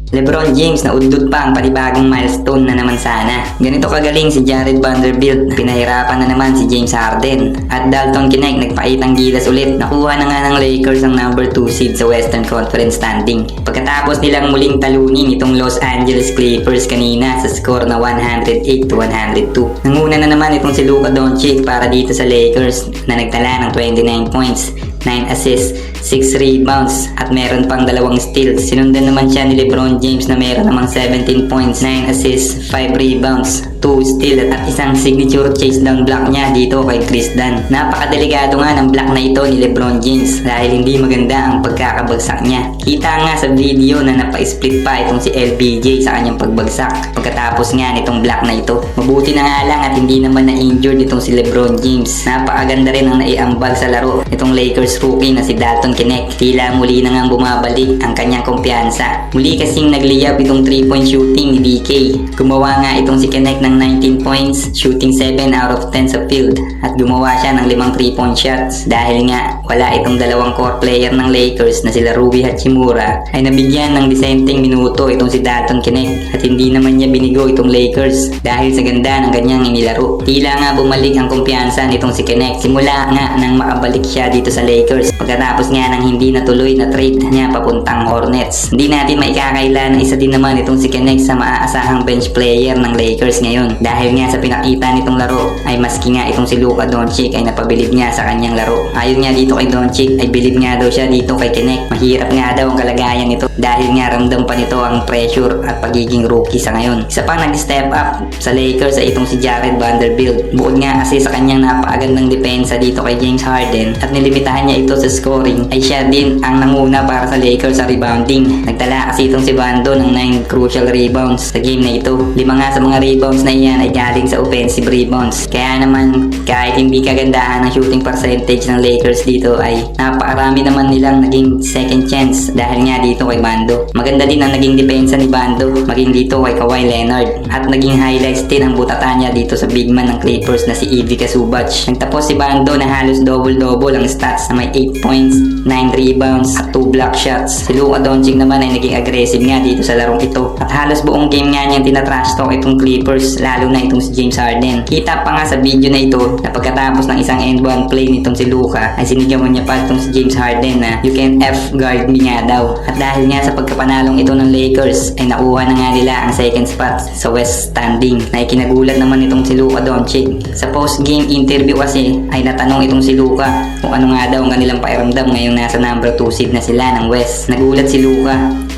LeBron James na udlot pa ang panibagong milestone na naman sana. Ganito kagaling si Jared Vanderbilt, pinahirapan na naman si James Harden. At Dalton Knecht nagpakitang gilas ulit. Nakuha na nga ng Lakers ang number 2 seed sa Western Conference standing. Pagkatapos nilang muling talunin itong Los Angeles Clippers kanina sa score na 108-102. Nanguna na naman itong si Luka Doncic para dito sa Lakers na nagtala ng 29 points, 9 assists, 6 rebounds at meron pang 2 steals. Sinundan naman siya ni LeBron James na meron namang 17 points, 9 assists, 5 rebounds, 2 steals at isang signature chase down block niya dito kay Chris Dunn. Napakadelikado nga ng block na ito ni LeBron James dahil hindi maganda ang pagkakabagsak niya. Kita nga sa video na napa-split pa itong si LBJ sa kanyang pagbagsak pagkatapos nga nitong block na ito. Mabuti na nga lang at hindi naman na-injured itong si LeBron James. Napakaganda rin ang naiambag sa laro itong Lakers rookie na si Dalton Knecht. Tila muli na ngang bumabalik ang kanyang kumpiyansa. Muli kasing nagliyap itong 3-point shooting ni DK. Gumawa nga itong si Knecht ng 19 points, shooting 7 out of 10 sa field at gumawa siya ng 5 3-point shots. Dahil nga wala itong dalawang core player ng Lakers na sila Rui Hachimura ay nabigyan ng disenteng minuto itong si Dalton Knecht at hindi naman niya binigo itong Lakers dahil sa ganda ng kanyang inilaro. Tila nga bumalik ang kumpiyansa nitong si Knecht simula nga nang makabalik siya dito sa Lakers pagkatapos nga ng hindi natuloy na trade niya papuntang Hornets. Hindi natin maikakaila na isa din naman itong si Knecht sa maaasahang bench player ng Lakers ngayon dahil nga sa pinakita nitong laro ay maski nga itong si Luka Doncic ay napabilib niya sa kanyang laro. Ayon nga dito kay Doncic ay bilib nga daw siya dito kay Knecht. Mahirap nga daw ang kalagayan nito dahil nga ramdam pa nito ang pressure at pagiging rookie sa ngayon. Isa pa nag-step up sa Lakers ay itong si Jared Vanderbilt. Bukod nga kasi sa kanyang napakagandang depensa dito kay James Harden at nilimitahan niya ito sa scoring ay siya din ang nanguna para sa Lakers sa rebounding. Nagtala kasi itong si Vando ng 9 crucial rebounds sa game na ito. 5 nga sa mga rebounds na iyan ay galing sa offensive rebounds. Kaya naman kahit hindi kagandahan ang shooting percentage ng Lakers dito ay napakarami naman nilang naging second chance dahil nga dito kay Vando. Maganda din ang naging depensa ni Vando maging dito kay Kawhi Leonard at naging highlights din ang butatan niya dito sa big man ng Clippers na si Ivica Zubac. Nagtapos si Vando na halos double-double ang stats na may 8 points, 9 rebounds at 2 block shots. Si Luka Doncic naman ay naging aggressive nga dito sa larong ito at halos buong game nga niyang tinatrash talk itong Clippers lalo na itong si James Harden. Kita pa nga sa video na ito na pagkatapos ng isang end one play nitong si Luka ay sinigawan niya pa itong si James Harden na you can F guard me nga daw. At dahil nga sa pagkapanalong ito ng Lakers ay nakuha na nga nila ang second spot sa West standing na ikinagulat naman itong si Luka Doncic. Sa post game interview kasi ay natanong itong si Luka kung ano nga daw ang kanilang pakiramdam ngayong nasa number 2 seed na sila ng West. Nagulat si Luka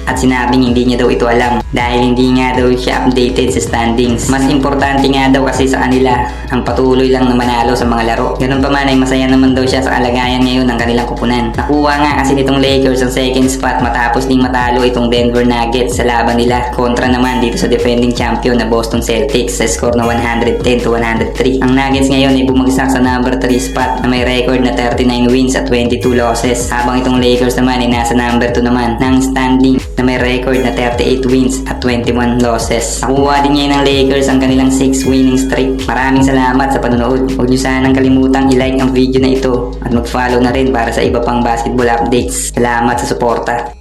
at sinabing hindi niya daw ito alam dahil hindi nga daw siya updated sa standings. Mas importante nga daw kasi sa kanila ang patuloy lang na manalo sa mga laro. Ganun pa man ay masaya naman daw siya sa kalagayan ngayon ng kanilang kupunan. Nakuha nga kasi nitong Lakers ang second spot matapos ding matalo itong Denver Nuggets sa laban nila kontra naman dito sa defending champion na Boston Celtics sa score na 110-103. Ang Nuggets ngayon ay bumagsak sa number 3 spot na may record na 39 wins at 22 losses habang itong Lakers naman ay nasa number 2 naman ng standing na may record na 38 wins at 21 losses. Nakuha din ngayon ng Lakers ang kanilang 6 winning streak. Maraming salamat sa panonood. Huwag niyo sanang kalimutang i-like ang video na ito at mag-follow na rin para sa iba pang basketball updates. Salamat sa suporta.